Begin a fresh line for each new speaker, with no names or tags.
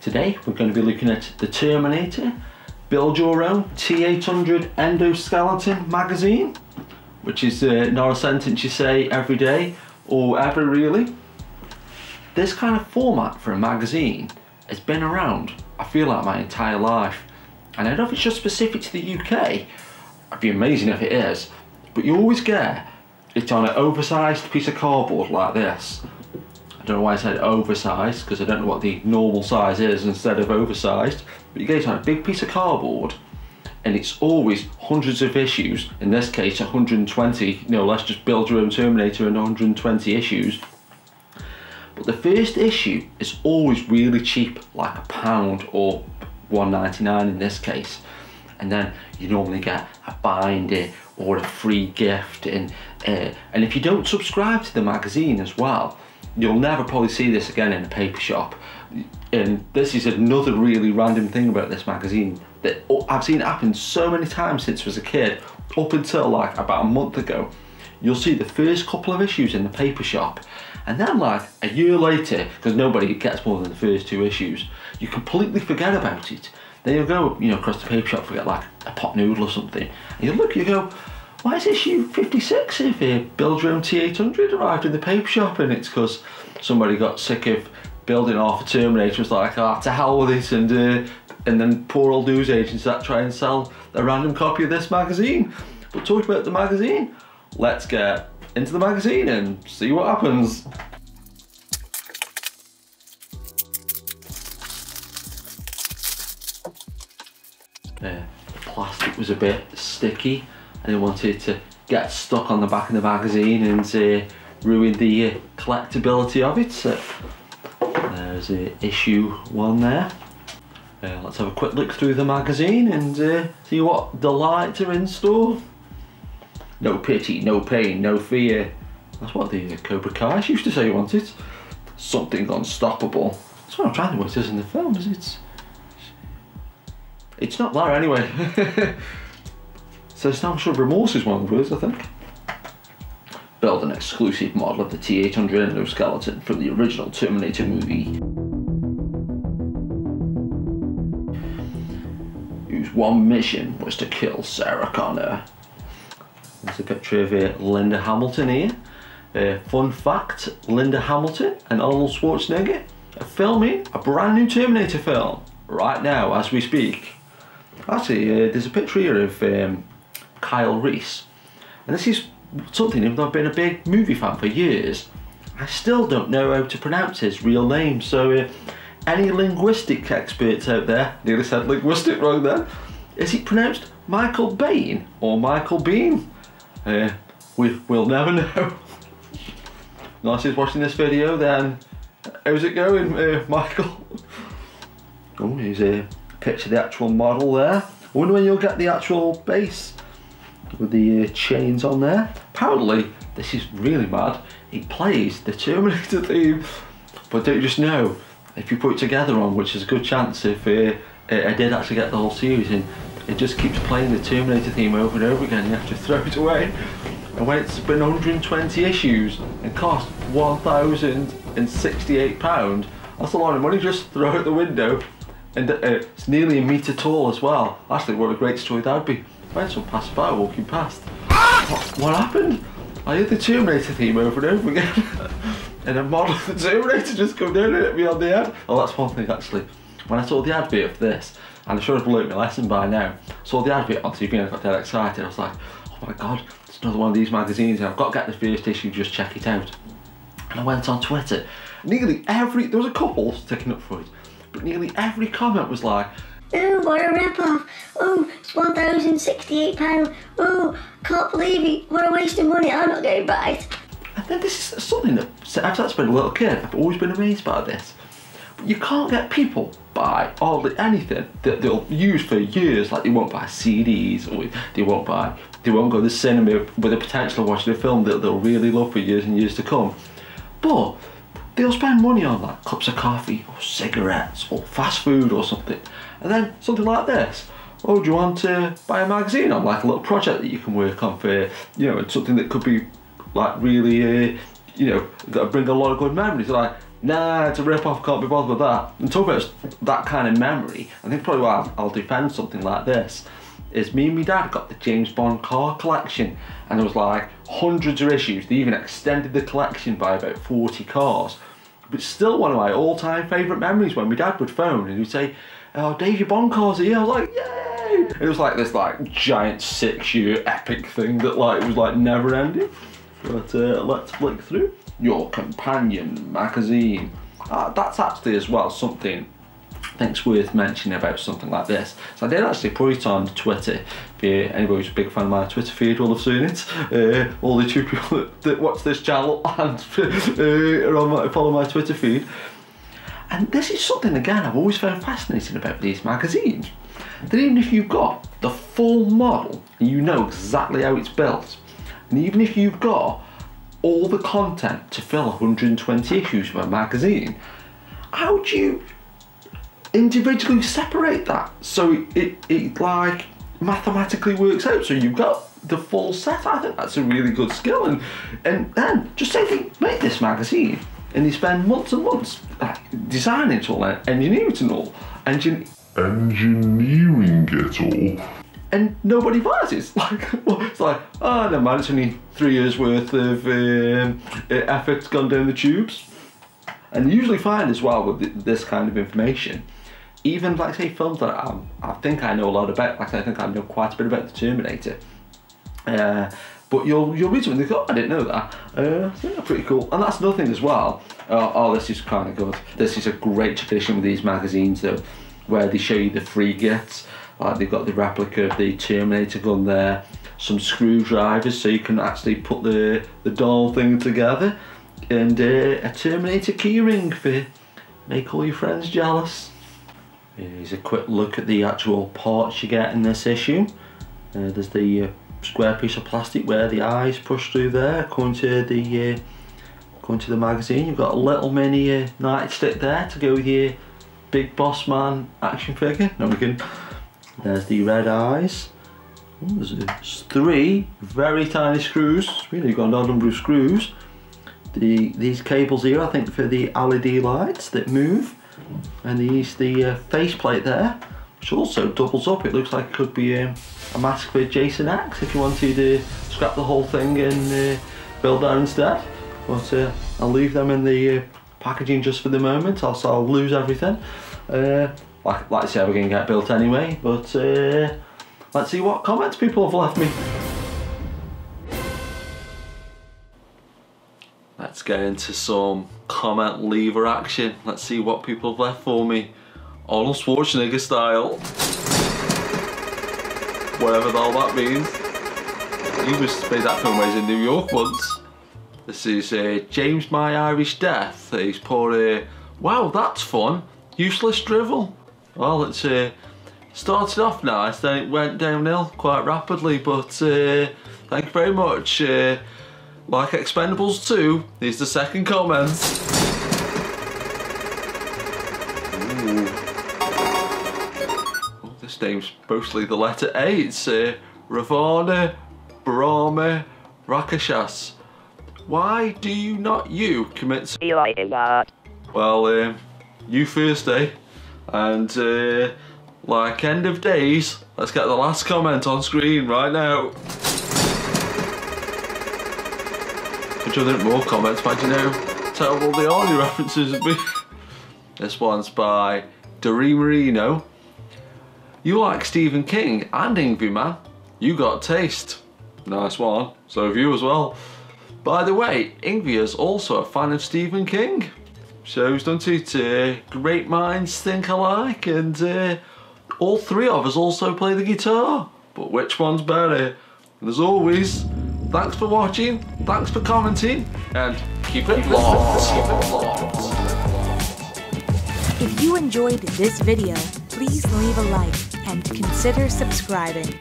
Today we're going to be looking at the Terminator Build Your Own T-800 Endoskeleton magazine, which is not a sentence you say every day or ever really. This kind of format for a magazine has been around, I feel like, my entire life. And I don't know if it's just specific to the UK, it'd be amazing if it is, but you always get it on an oversized piece of cardboard like this. I don't know why I said oversized, because I don't know what the normal size is instead of oversized, but you get it on a big piece of cardboard, and it's always hundreds of issues. In this case 120, let's just build your own Terminator in 120 issues. But the first issue is always really cheap, like £1 or $1.99 in this case, and then you normally get a binder or a free gift, and if you don't subscribe to the magazine as well, you'll never probably see this again in a paper shop. And this is another really random thing about this magazine that I've seen happen so many times since I was a kid, up until like about a month ago. You'll see the first couple of issues in the paper shop, and then like a year later, because nobody gets more than the first 2 issues, you completely forget about it. Then you'll go across the paper shop, forget like a pot noodle or something, and you look, you go, why is issue 56 of Build Your Own T-800 arrived in the paper shop? And it's because somebody got sick of building half a Terminator, was like, oh, to hell with it, and then poor old news agents that try and sell a random copy of this magazine. But talking about the magazine, let's get into the magazine and see what happens. The plastic was a bit sticky. I didn't want it to get stuck on the back of the magazine and ruin the collectability of it. So there's issue 1 there. Let's have a quick look through the magazine and see what delights are in store. No pity, no pain, no fear. That's what the Cobra Kai's used to say, wasn't it? Something unstoppable. That's what I'm trying to work this in the film, is it? It's not there anyway. So it's now sure remorse is one of the words, I think. Build an exclusive model of the T-800 Endoskeleton from the original Terminator movie, whose one mission was to kill Sarah Connor. There's a picture of Linda Hamilton here. Fun fact, Linda Hamilton and Arnold Schwarzenegger are filming a brand new Terminator film right now as we speak. Actually, there's a picture here of Kyle Reese, and this is something, even though I've been a big movie fan for years, I still don't know how to pronounce his real name. So any linguistic experts out there, nearly said linguistic wrong there, is it pronounced Michael Bain or Michael Bean? We'll never know. Unless he's watching this video, then how's it going, Michael? Oh, here's a picture of the actual model there. I wonder when you'll get the actual base with the chains on there. Apparently, this is really mad, it plays the Terminator theme, but don't you just know, if you put it together on, which is a good chance if I did actually get the whole series, and it just keeps playing the Terminator theme over and over again, you have to throw it away. And when it's been 120 issues and cost £1,068, that's a lot of money, just throw it out the window. And it's nearly a metre tall as well. Actually, what a great story that'd be. I had some passerby walking past. What happened? I heard the Terminator theme over and over again. And a model of the Terminator just come down and hit me on the head. Oh, that's one thing actually. When I saw the advert for this, and I'm sure I've learnt my lesson by now, saw the advert on TV and I got dead excited. I was like, oh my god, it's another one of these magazines, and I've got to get the first issue, just check it out. And I went on Twitter. Nearly every, there was a couple sticking up for it, but nearly every comment was like,
oh, what a rip-off. Oh, it's £1,068. Oh, can't believe it. What a waste of money. I'm not going to buy it.
And then this is something that, ever since I've been a little kid, I've always been amazed by this. But you can't get people buy hardly anything that they'll use for years. Like they won't buy CDs, or they won't go to the cinema with the potential of watching a film that they'll really love for years and years to come. But they'll spend money on like cups of coffee or cigarettes or fast food or something. And then something like this. Oh, do you want to buy a magazine on like a little project that you can work on for, something that could be like really, that'll bring a lot of good memories. Like, nah, it's a rip-off, can't be bothered with that. And talk about that kind of memory, I think probably why I'll defend something like this, is me and my dad got the James Bond car collection, and there was like hundreds of issues. They even extended the collection by about 40 cars. But still one of my all-time favourite memories when my dad would phone and he'd say, oh, Dave, your Bond car's here. I was like, yay! It was like this like giant 6-year epic thing that like was like never ending. But let's flick through. Your Companion magazine. That's actually as well something I think's worth mentioning about something like this. So I did actually put it on Twitter. If anybody who's a big fan of my Twitter feed will have seen it. All the 2 people that watch this channel and follow my Twitter feed. And this is something, again, I've always found fascinating about these magazines. That even if you've got the full model, and you know exactly how it's built, and even if you've got all the content to fill 120 issues of a magazine, how do you individually separate that so it like mathematically works out so you've got the full set? I think that's a really good skill. And then just say they make this magazine and they spend months and months designing it all, engineering it all, engineering it all, and nobody buys it. It's like, oh, never mind, it's only 3 years worth of effort gone down the tubes. And you usually find as well with this kind of information, even like say films that I think I know a lot about, like I think I know quite a bit about the Terminator. But you'll read something and think, oh, I didn't know that. So yeah, pretty cool. And that's another thing as well. Oh, this is kind of good. This is a great tradition with these magazines though, where they show you the free gifts. Like they've got the replica of the Terminator gun there, some screwdrivers so you can actually put the doll thing together, and a Terminator keyring for make all your friends jealous. Here's a quick look at the actual parts you get in this issue. There's the square piece of plastic where the eyes push through there. According to the magazine, you've got a little mini nightstick there to go with your big boss man action figure. No, we can. There's the red eyes. Ooh, there's 3 very tiny screws. Really got a number of screws. These cables here, I think, for the LED lights that move. And the faceplate there, which also doubles up. It looks like it could be a mask for Jason X if you wanted to scrap the whole thing and build that instead. But I'll leave them in the packaging just for the moment, else I'll lose everything. Like I say, we're going to get built anyway, but let's see what comments people have left me. Let's get into some comment lever action. Let's see what people have left for me. Arnold Schwarzenegger style. Whatever the hell that means. He was made that film when he was in New York once. This is James My Irish Death. He's put wow, that's fun. Useless drivel. Well, it's started off nice, then it went downhill quite rapidly, but thank you very much. Like Expendables 2, here's the second comment. Ooh. Oh, this name's mostly the letter A. It's Ravana Brahma Rakashas. Why do you not commit suicide? Well, you first, eh? And like end of days, let's get the last comment on screen right now. I'm sure there are more comments, but you know how terrible the Arnie references would be. This one's by Doree Marino. You like Stephen King and Ingvi, man. You got taste. Nice one. So have you as well. By the way, Ingvi is also a fan of Stephen King. Shows, don't it? Great minds think alike, and all 3 of us also play the guitar. But which one's better? And as always, thanks for watching, thanks for commenting, and keep it locked.
If you enjoyed this video, please leave a like and consider subscribing.